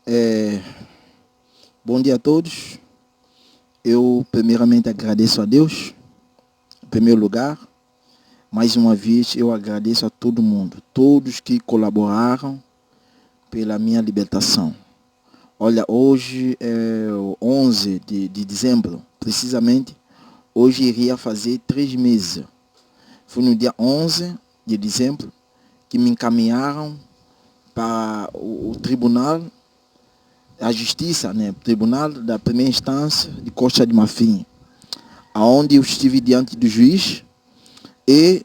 É, Bom dia a todos. Eu primeiramente agradeço a Deus, em primeiro lugar. Mais uma vez eu agradeço a todo mundo, todos que colaboraram pela minha libertação. Olha, hoje é o 11 de dezembro, precisamente. Hoje iria fazer 3 meses. Foi no dia 11 de dezembro que me encaminharam para o tribunal, a justiça, né? Tribunal da primeira instância de Costa de Marfim, aonde eu estive diante do juiz e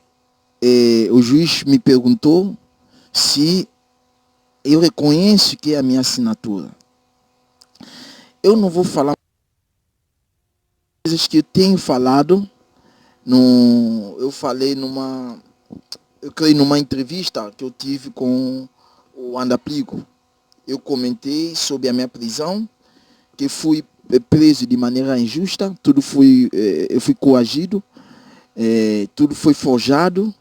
o juiz me perguntou se eu reconheço que é a minha assinatura. Eu não vou falar coisas que eu tenho falado, eu falei eu creio numa entrevista que eu tive com o Andapligo. Eu comentei sobre a minha prisão, que fui preso de maneira injusta, eu fui coagido, tudo foi forjado,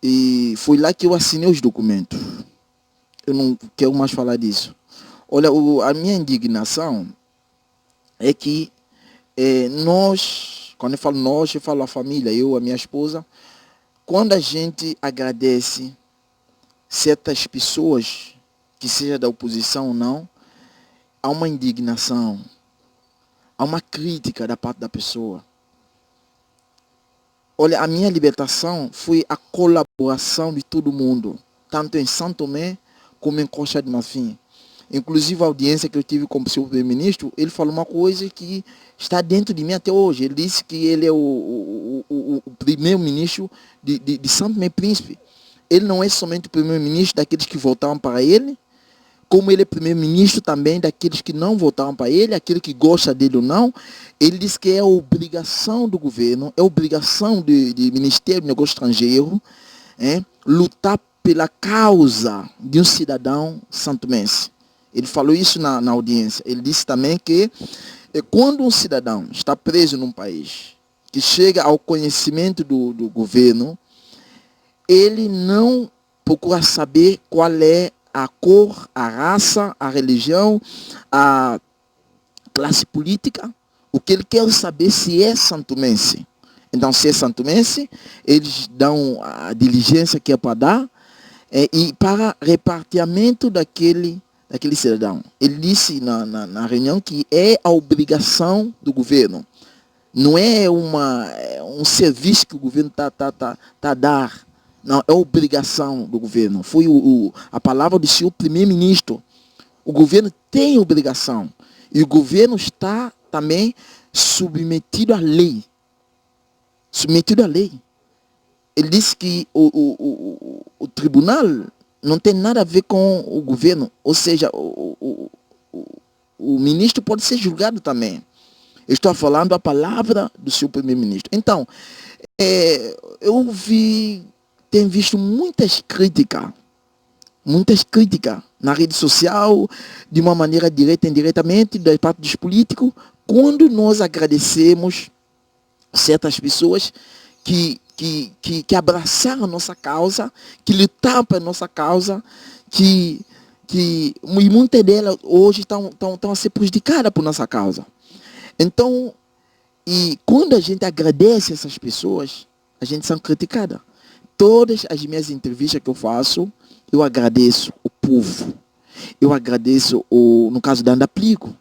e foi lá que eu assinei os documentos. Eu não quero mais falar disso. Olha, a minha indignação é que nós, quando eu falo nós, eu falo a família, eu, a minha esposa, quando a gente agradece certas pessoas, que seja da oposição ou não, há uma indignação, há uma crítica da parte da pessoa. Olha, a minha libertação foi a colaboração de todo mundo, tanto em São Tomé como em Costa de Marfim. Inclusive a audiência que eu tive com o seu primeiro-ministro, ele falou uma coisa que está dentro de mim até hoje. Ele disse que ele é o primeiro-ministro de São Tomé e Príncipe. Ele não é somente o primeiro-ministro daqueles que votaram para ele, como ele é primeiro-ministro também daqueles que não votaram para ele, aquele que gosta dele ou não. Ele diz que é obrigação do governo, é obrigação do Ministério do Negócio Estrangeiro, lutar pela causa de um cidadão santomense. Ele falou isso na audiência. Ele disse também que quando um cidadão está preso num país, que chega ao conhecimento do governo, ele não procura saber qual é a cor, a raça, a religião, a classe política. O que ele quer saber se é santomense. Então, se é santomense, eles dão a diligência que é para dar e para repartimento daquele cidadão. Ele disse na reunião que é a obrigação do governo. Não é um serviço que o governo está a dar. Não, é obrigação do governo. Foi a palavra do senhor primeiro-ministro. O governo tem obrigação. E o governo está também submetido à lei. Submetido à lei. Ele disse que o tribunal não tem nada a ver com o governo. Ou seja, o ministro pode ser julgado também. Eu estou falando a palavra do seu primeiro-ministro. Então, tenho visto muitas críticas na rede social, de uma maneira direta e indiretamente, da parte dos políticos, quando nós agradecemos certas pessoas que abraçaram a nossa causa, que lutaram para a nossa causa, e muitas delas hoje estão a ser prejudicadas por nossa causa. Então, e quando a gente agradece essas pessoas, a gente são criticada. Todas as minhas entrevistas que eu faço, eu agradeço o povo. Eu agradeço, no caso da Andapligo,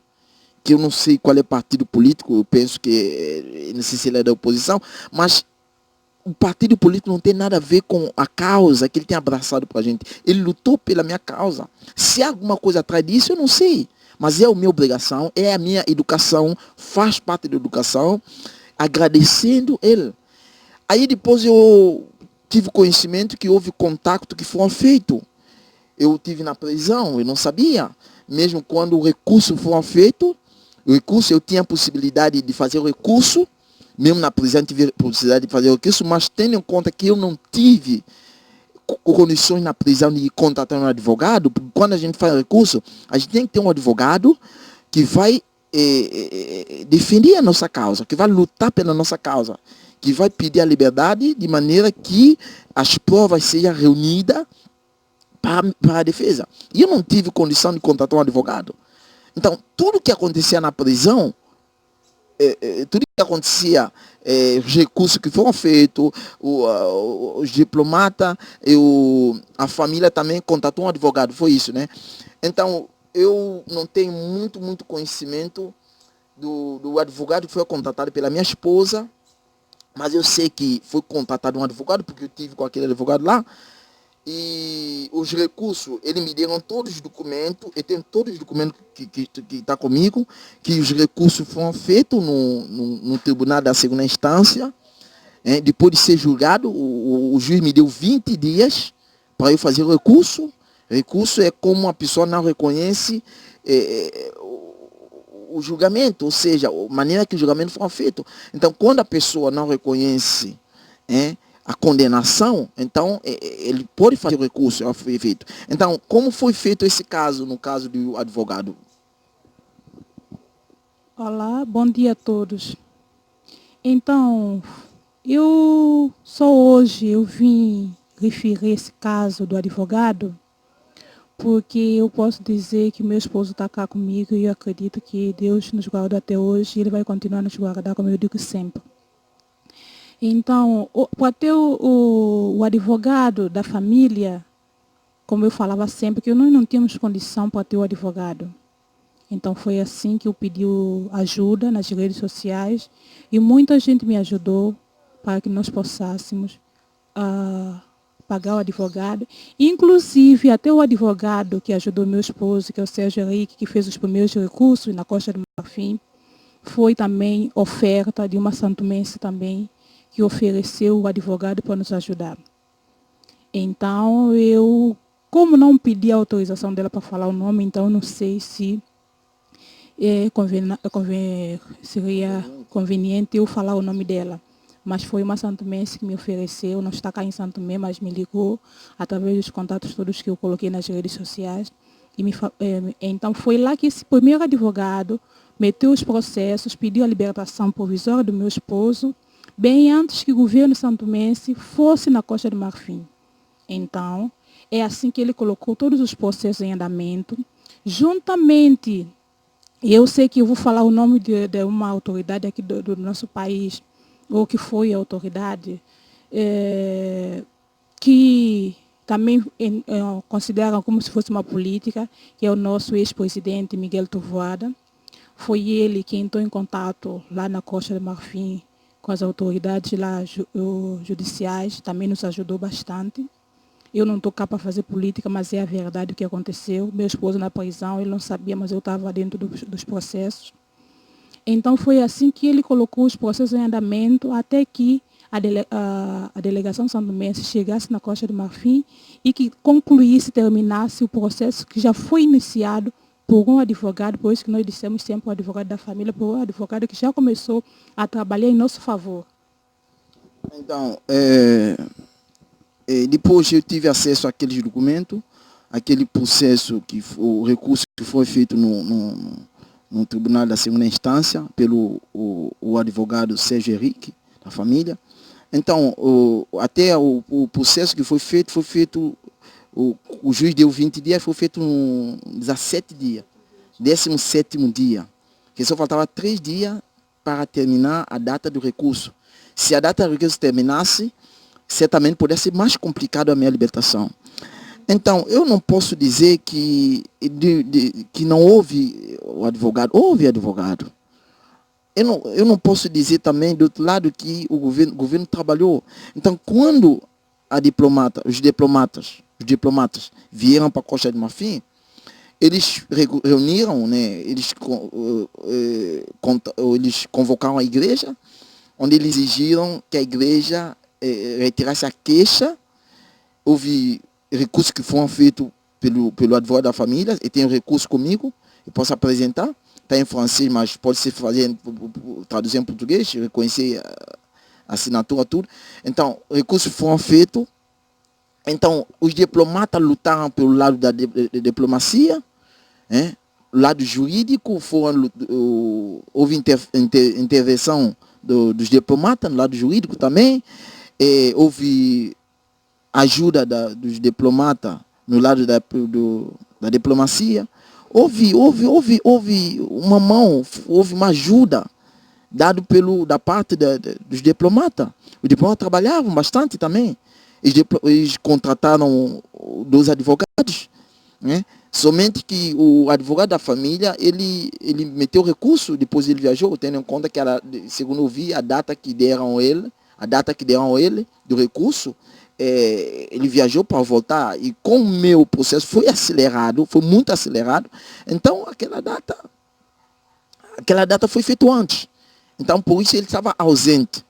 que eu não sei qual é o partido político, eu penso que, não sei se ele é da oposição, mas o partido político não tem nada a ver com a causa que ele tem abraçado para a gente. Ele lutou pela minha causa. Se há alguma coisa atrás disso, eu não sei. Mas é a minha obrigação, é a minha educação, faz parte da educação, agradecendo ele. Aí depois eu tive conhecimento que houve contato que foram feitos. Eu tive na prisão, eu não sabia. Mesmo quando o recurso foi feito, eu tinha a possibilidade de fazer o recurso, mesmo na prisão tive a possibilidade de fazer o recurso, mas tendo em conta que eu não tive condições na prisão de contratar um advogado, porque quando a gente faz recurso, a gente tem que ter um advogado que vai defender a nossa causa, que vai lutar pela nossa causa, que vai pedir a liberdade de maneira que as provas sejam reunidas para a defesa. E eu não tive condição de contratar um advogado. Então, tudo que acontecia na prisão, tudo que acontecia, os recursos que foram feitos, os diplomatas e a família também contratou um advogado, foi isso, né? Então, eu não tenho muito conhecimento do advogado que foi contratado pela minha esposa, mas eu sei que foi contratado um advogado, porque eu tive com aquele advogado lá, e os recursos, eles me deram todos os documentos, eu tenho todos os documentos que está comigo, que os recursos foram feitos no tribunal da segunda instância. Depois de ser julgado, o juiz me deu 20 dias para eu fazer o recurso. Recurso é como a pessoa não reconhece o julgamento, ou seja, a maneira que o julgamento foi feito. Então, quando a pessoa não reconhece a condenação, então ele pode fazer o recurso, foi feito. Então, como foi feito esse caso, no caso do advogado? Olá, bom dia a todos. Então, eu só hoje eu vim referir esse caso do advogado, porque eu posso dizer que meu esposo está cá comigo e eu acredito que Deus nos guardou até hoje e Ele vai continuar nos guardar, como eu digo sempre. Então, para ter o advogado da família, como eu falava sempre, que nós não tínhamos condição para ter o advogado. Então, foi assim que eu pedi ajuda nas redes sociais e muita gente me ajudou para que nós possássemos pagar o advogado. Inclusive, até o advogado que ajudou meu esposo, que é o Sérgio Henrique, que fez os primeiros recursos na Costa do Marfim, foi também oferta de uma santomense também, que ofereceu o advogado para nos ajudar. Então, eu, como não pedi a autorização dela para falar o nome, então não sei se seria conveniente eu falar o nome dela. Mas foi uma santomense que me ofereceu, não está cá em Santo Tomé, mas me ligou através dos contatos todos que eu coloquei nas redes sociais. Então, foi lá que esse primeiro advogado meteu os processos, pediu a libertação provisória do meu esposo, bem antes que o governo santomense fosse na Costa do Marfim. Então, é assim que ele colocou todos os processos em andamento, juntamente, eu sei que eu vou falar o nome de uma autoridade aqui do nosso país, ou que foi a autoridade, que também consideram como se fosse uma política, que é o nosso ex-presidente Miguel Trovoada. Foi ele que entrou em contato lá na Costa do Marfim com as autoridades lá judiciais, também nos ajudou bastante. Eu não estou cá para fazer política, mas é a verdade o que aconteceu. Meu esposo na prisão, ele não sabia, mas eu estava dentro dos processos. Então, foi assim que ele colocou os processos em andamento até que a delegação santomense chegasse na Costa do Marfim e que concluísse, terminasse o processo que já foi iniciado por um advogado, por isso que nós dissemos sempre o advogado da família, por um advogado que já começou a trabalhar em nosso favor. Então, depois eu tive acesso àqueles documentos, aquele processo, o recurso que foi feito no tribunal da segunda instância, pelo o advogado Sérgio Henrique, da família. Então, até o processo que foi feito, o juiz deu 20 dias, foi feito no 17 dias, 17º dia, que só faltava 3 dias para terminar a data do recurso. Se a data do recurso terminasse, certamente poderia ser mais complicado a minha libertação. Então, eu não posso dizer que não houve o advogado. Houve advogado. Eu não posso dizer também, do outro lado, que o governo trabalhou. Então, quando os diplomatas vieram para a Costa do Marfim, eles reuniram, né, eles convocaram a igreja, onde eles exigiram que a igreja retirasse a queixa. Houve recursos que foram feitos pelo advogado da família, e tem um recurso comigo, eu posso apresentar, está em francês, mas pode ser traduzir em português, reconhecer a assinatura, tudo. Então, recursos foram feitos. Então, os diplomatas lutaram pelo lado da diplomacia, lado jurídico, houve intervenção dos diplomatas, no lado jurídico também, houve ajuda dos diplomatas no lado da diplomacia. Houve uma mão, houve uma ajuda dado da parte dos diplomatas. Os diplomatas trabalhavam bastante também. Eles contrataram 2 advogados, né? Somente que o advogado da família, ele meteu recurso, depois ele viajou, tendo em conta que, segundo eu vi, a data que deram a ele do recurso, ele viajou para voltar, e com o meu processo foi muito acelerado, então aquela data foi feita antes. Então, por isso ele estava ausente.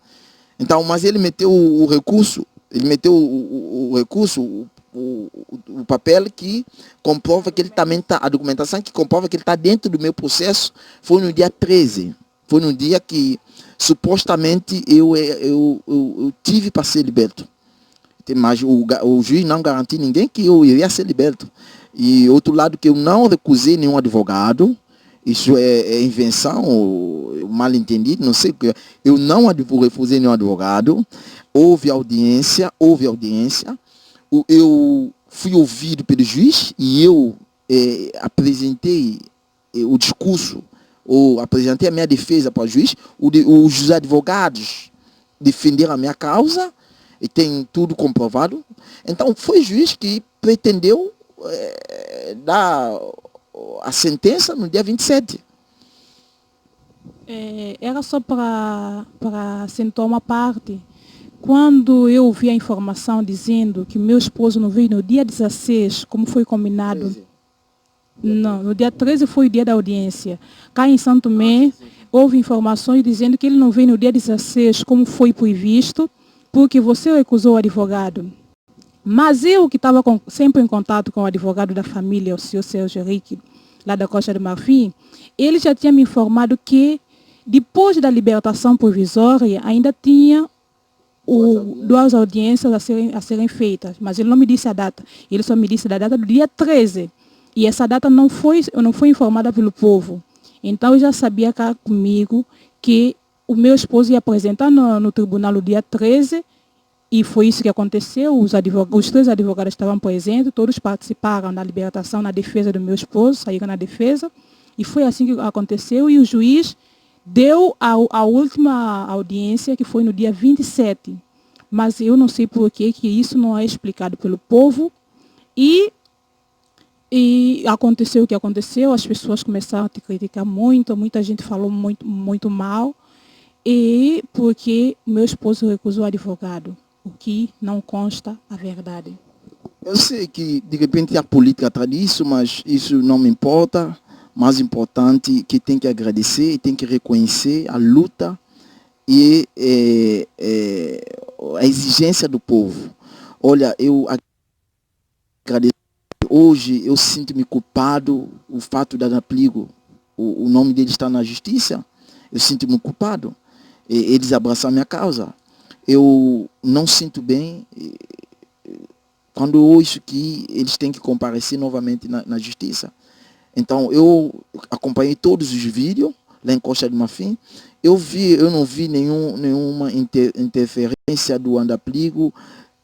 Então, mas ele meteu o recurso, o papel que comprova que ele também está, a documentação que comprova que ele está dentro do meu processo, foi no dia 13. Foi no dia que supostamente eu tive para ser liberto. Mas o juiz não garantiu ninguém que eu iria ser liberto. E outro lado, que eu não recusei nenhum advogado. Isso é invenção, mal entendido, não sei o que. Eu não refusei nenhum advogado. Houve audiência. Eu fui ouvido pelo juiz e eu apresentei o discurso, ou apresentei a minha defesa para o juiz. Os advogados defenderam a minha causa e tem tudo comprovado. Então foi o juiz que pretendeu dar a sentença no dia 27. Era só para sentar uma parte. Quando eu vi a informação dizendo que meu esposo não veio no dia 16, como foi combinado, 13. Não, no dia 13 foi o dia da audiência. Cá em Santo Tomé, houve informações dizendo que ele não veio no dia 16, como foi previsto, porque você recusou o advogado. Mas eu, que estava sempre em contato com o advogado da família, o senhor Sérgio Henrique, lá da Costa do Marfim, ele já tinha me informado que, depois da libertação provisória, ainda tinha duas audiências a serem feitas. Mas ele não me disse a data. Ele só me disse da data do dia 13. E essa data não foi informada pelo povo. Então, eu já sabia cá comigo que o meu esposo ia apresentar no tribunal no dia 13, e foi isso que aconteceu. Os 3 advogados estavam presentes, todos participaram na libertação, na defesa do meu esposo, saíram na defesa, e foi assim que aconteceu, e o juiz deu a última audiência, que foi no dia 27. Mas eu não sei por que isso não é explicado pelo povo, e aconteceu o que aconteceu. As pessoas começaram a te criticar muito, muita gente falou muito, muito mal, e porque meu esposo recusou o advogado, o que não consta a verdade. Eu sei que, de repente, a política atrás disso, mas isso não me importa. Mais importante, que tem que agradecer e tem que reconhecer a luta e a exigência do povo. Olha, eu agradeço. Hoje eu sinto-me culpado, o fato da Ana Pligo, o nome dele está na justiça, eu sinto-me culpado. Eles abraçaram a minha causa. Eu não sinto bem quando eu ouço que eles têm que comparecer novamente na justiça. Então, eu acompanhei todos os vídeos lá em Costa do Marfim. Eu não vi nenhuma interferência do Ana Pligo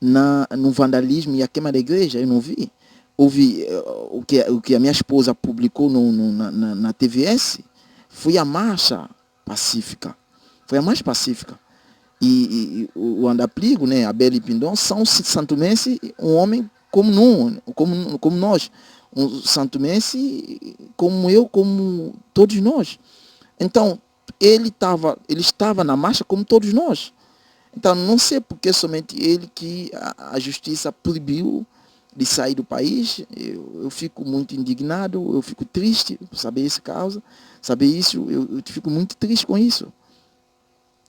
no vandalismo e a queima da igreja. Eu não vi. Houve o que a minha esposa publicou na TVS, foi a marcha pacífica. Foi a mais pacífica. E o Ana Pligo, né, Abel Pindon, são santomenses, um homem como nós. Um santomense como eu, como todos nós. Então, ele estava na marcha como todos nós. Então, não sei porque somente ele que a justiça proibiu de sair do país. Eu fico muito indignado, eu fico triste por saber essa causa, saber isso, eu fico muito triste com isso.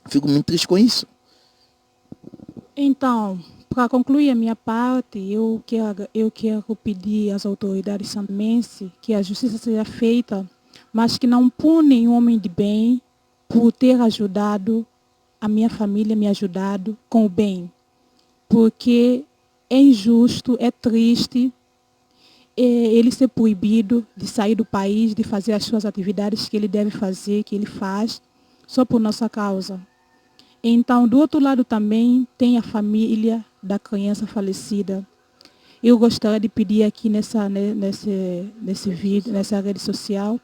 Fico muito triste com isso. Então, para concluir a minha parte, eu quero pedir às autoridades santomenses que a justiça seja feita, mas que não punem um homem de bem por ter ajudado a minha família, me ajudado com o bem. Porque é injusto, é triste ele ser proibido de sair do país, de fazer as suas atividades que ele deve fazer, que ele faz, só por nossa causa. Então, do outro lado também tem a família da criança falecida. eu gostaria de pedir aqui nesse vídeo, nessa rede social,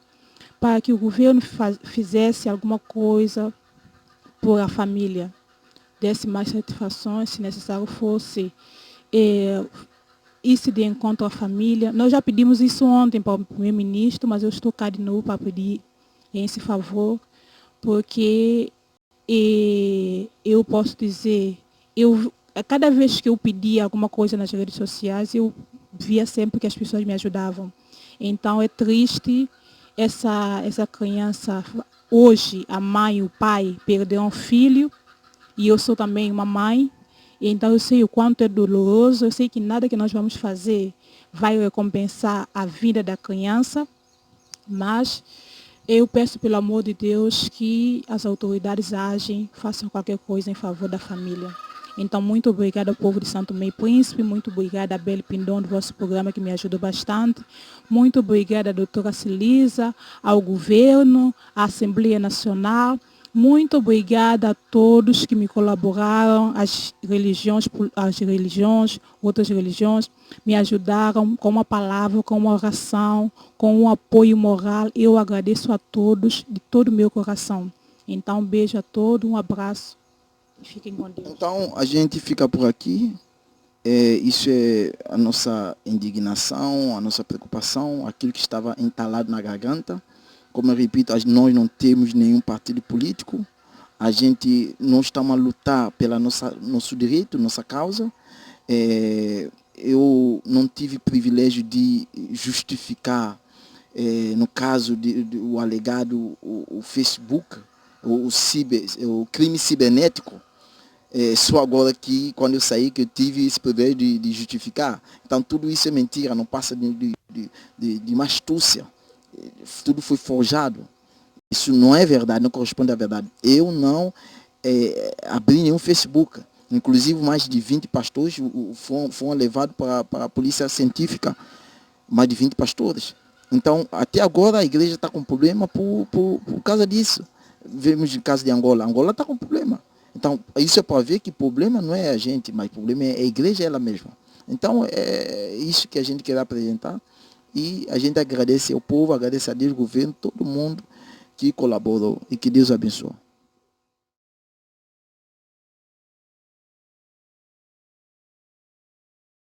para que o governo fizesse alguma coisa por a família, desse mais satisfações, se necessário fosse isso de encontro à família. Nós já pedimos isso ontem para o primeiro-ministro, mas eu estou cá de novo para pedir esse favor, porque eu posso dizer, cada vez que eu pedia alguma coisa nas redes sociais, eu via sempre que as pessoas me ajudavam. Então é triste essa criança, hoje a mãe e o pai perderam um filho, e eu sou também uma mãe, então eu sei o quanto é doloroso, eu sei que nada que nós vamos fazer vai recompensar a vida da criança, mas eu peço pelo amor de Deus que as autoridades agem, façam qualquer coisa em favor da família. Então, muito obrigada ao povo de São Tomé e Príncipe, muito obrigada a Beli Pindon do vosso programa que me ajudou bastante, muito obrigada à doutora Celisa, ao governo, à Assembleia Nacional, muito obrigada a todos que me colaboraram, as religiões, outras religiões, me ajudaram com uma palavra, com uma oração, com um apoio moral. Eu agradeço a todos de todo o meu coração. Então, um beijo a todos, um abraço. Fiquem com Deus. Então, a gente fica por aqui. Isso é a nossa indignação, a nossa preocupação, aquilo que estava entalado na garganta. Como eu repito, nós não temos nenhum partido político. Nós estamos a lutar pelo nosso direito, nossa causa. Eu não tive privilégio de justificar, no caso do alegado o Facebook, o crime cibernético. Só agora que, quando eu saí, que eu tive esse privilégio de justificar. Então, tudo isso é mentira, não passa de uma astúcia. Tudo foi forjado. Isso não é verdade, não corresponde à verdade. Eu não abri nenhum Facebook. Inclusive, mais de 20 pastores foram levados para a polícia científica. Mais de 20 pastores. Então, até agora, a igreja está com problema por causa disso. Vemos o caso de Angola. Angola está com problema. Então, isso é para ver que o problema não é a gente, mas o problema é a igreja ela mesma. Então, é isso que a gente quer apresentar. E a gente agradece ao povo, agradece a Deus, ao governo, todo mundo que colaborou. E que Deus abençoe.